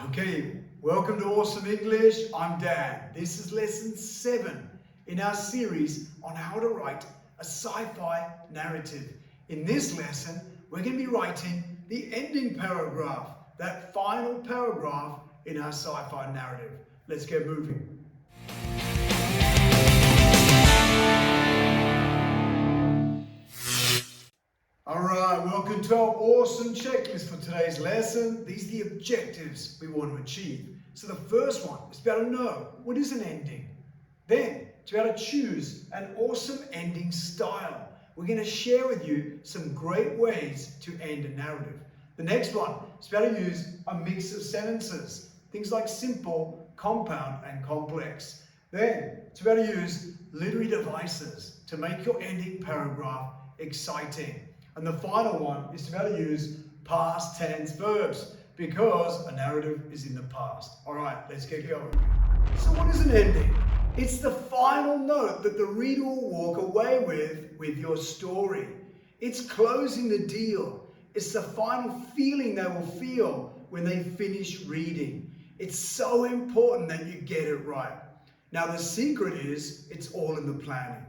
Okay, welcome to Awesome English. I'm Dan. This is lesson 7 in our series on how to write a sci-fi narrative. In this lesson, we're going to be writing the ending paragraph, that final paragraph in our sci-fi narrative. Let's get moving. Alright, welcome to our awesome checklist for today's lesson. These are the objectives we want to achieve. So the first one is to be able to know what is an ending. Then, to be able to choose an awesome ending style. We're going to share with you some great ways to end a narrative. The next one is to be able to use a mix of sentences. Things like simple, compound, and complex. Then, to be able to use literary devices to make your ending paragraph exciting. And the final one is to be able to use past tense verbs because a narrative is in the past. All right, let's get going. So what is an ending? It's the final note that the reader will walk away with your story. It's closing the deal. It's the final feeling they will feel when they finish reading. It's so important that you get it right. Now the secret is it's all in the planning.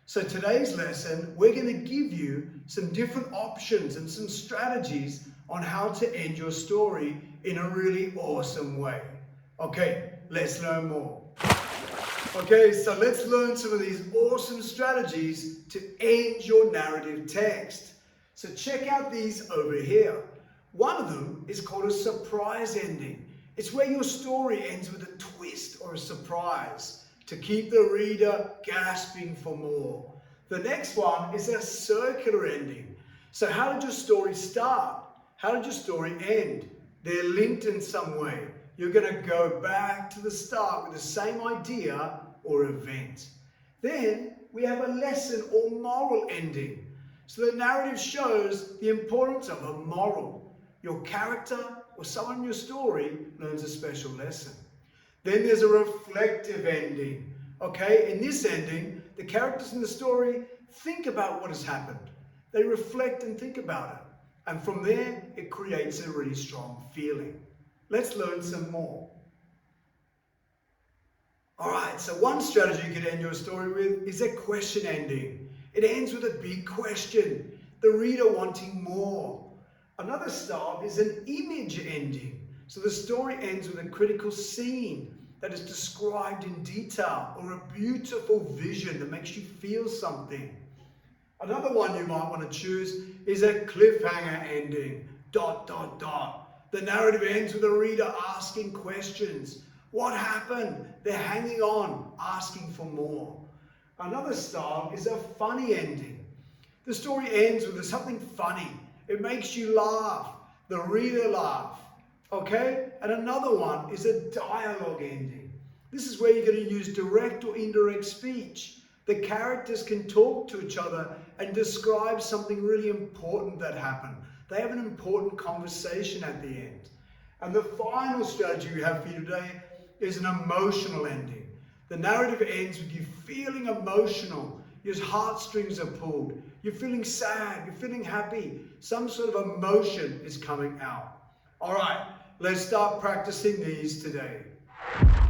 So today's lesson, we're going to give you some different options and some strategies on how to end your story in a really awesome way. Okay, let's learn more. Okay, so let's learn some of these awesome strategies to end your narrative text. So check out these over here. One of them is called a surprise ending. It's where your story ends with a twist or a surprise to keep the reader gasping for more. The next one is a circular ending. So how did your story start? How did your story end? They're linked in some way. You're going to go back to the start with the same idea or event. Then we have a lesson or moral ending. So the narrative shows the importance of a moral. Your character or someone in your story learns a special lesson. Then there's a reflective ending. Okay, in this ending, the characters in the story think about what has happened. They reflect and think about it. And from there, it creates a really strong feeling. Let's learn some more. All right, so one strategy you could end your story with is a question ending. It ends with a big question, the reader wanting more. Another style is an image ending. So the story ends with a critical scene that is described in detail or a beautiful vision that makes you feel something. Another one you might want to choose is a cliffhanger ending. ... The narrative ends with the reader asking questions. What happened? They're hanging on, asking for more. Another style is a funny ending. The story ends with something funny. It makes you laugh. The reader laughs. Okay? And another one is a dialogue ending. This is where you're going to use direct or indirect speech. The characters can talk to each other and describe something really important that happened. They have an important conversation at the end. And the final strategy we have for you today is an emotional ending. The narrative ends with you feeling emotional. Your heartstrings are pulled. You're feeling sad. You're feeling happy. Some sort of emotion is coming out. All right, let's start practicing these today.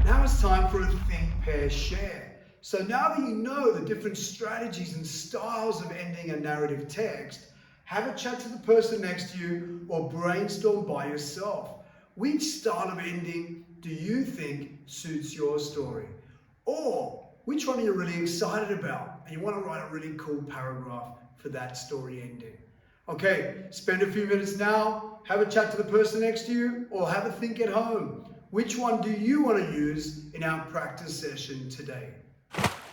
Now it's time for a think, pair, share. So now that you know the different strategies and styles of ending a narrative text, have a chat to the person next to you or brainstorm by yourself. Which style of ending do you think suits your story? Or which one are you really excited about and you want to write a really cool paragraph for that story ending? Okay, spend a few minutes now, have a chat to the person next to you, or have a think at home. Which one do you want to use in our practice session today?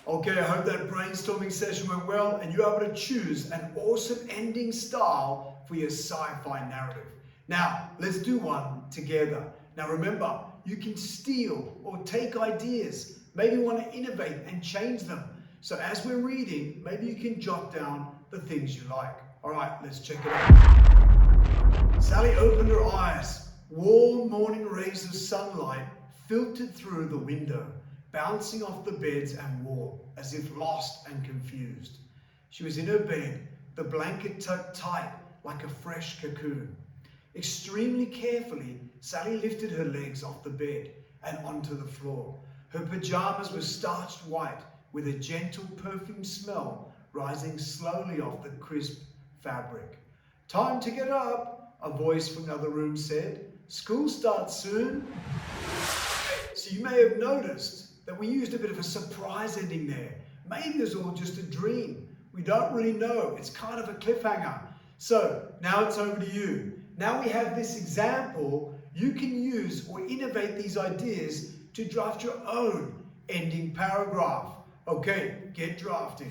Okay, I hope that brainstorming session went well and you're able to choose an awesome ending style for your sci-fi narrative. Now, let's do one together. Now remember, you can steal or take ideas, maybe want to innovate and change them. So as we're reading, maybe you can jot down the things you like. All right, let's check it out. Sally opened her eyes. Warm morning rays of sunlight filtered through the window, bouncing off the beds and wall, as if lost and confused. She was in her bed, the blanket tucked tight like a fresh cocoon. Extremely carefully, Sally lifted her legs off the bed and onto the floor. Her pajamas were starched white with a gentle perfume smell rising slowly off the crisp fabric. "Time to get up," a voice from the other room said. "School starts soon." So you may have noticed that we used a bit of a surprise ending there. Maybe it was all just a dream. We don't really know. It's kind of a cliffhanger. So now it's over to you. Now we have this example. You can use or innovate these ideas to draft your own ending paragraph. Okay, get drafting.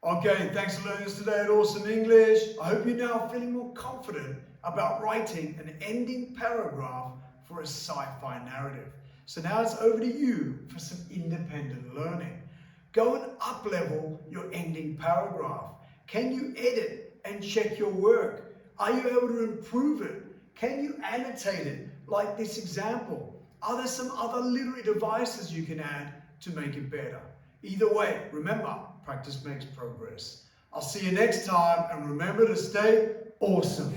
Okay, thanks for learning us today at Awesome English. I hope you're now feeling more confident about writing an ending paragraph for a sci-fi narrative. So now it's over to you for some independent learning. Go and up-level your ending paragraph. Can you edit and check your work? Are you able to improve it? Can you annotate it like this example? Are there some other literary devices you can add to make it better? Either way, remember, practice makes progress. I'll see you next time, and remember to stay awesome.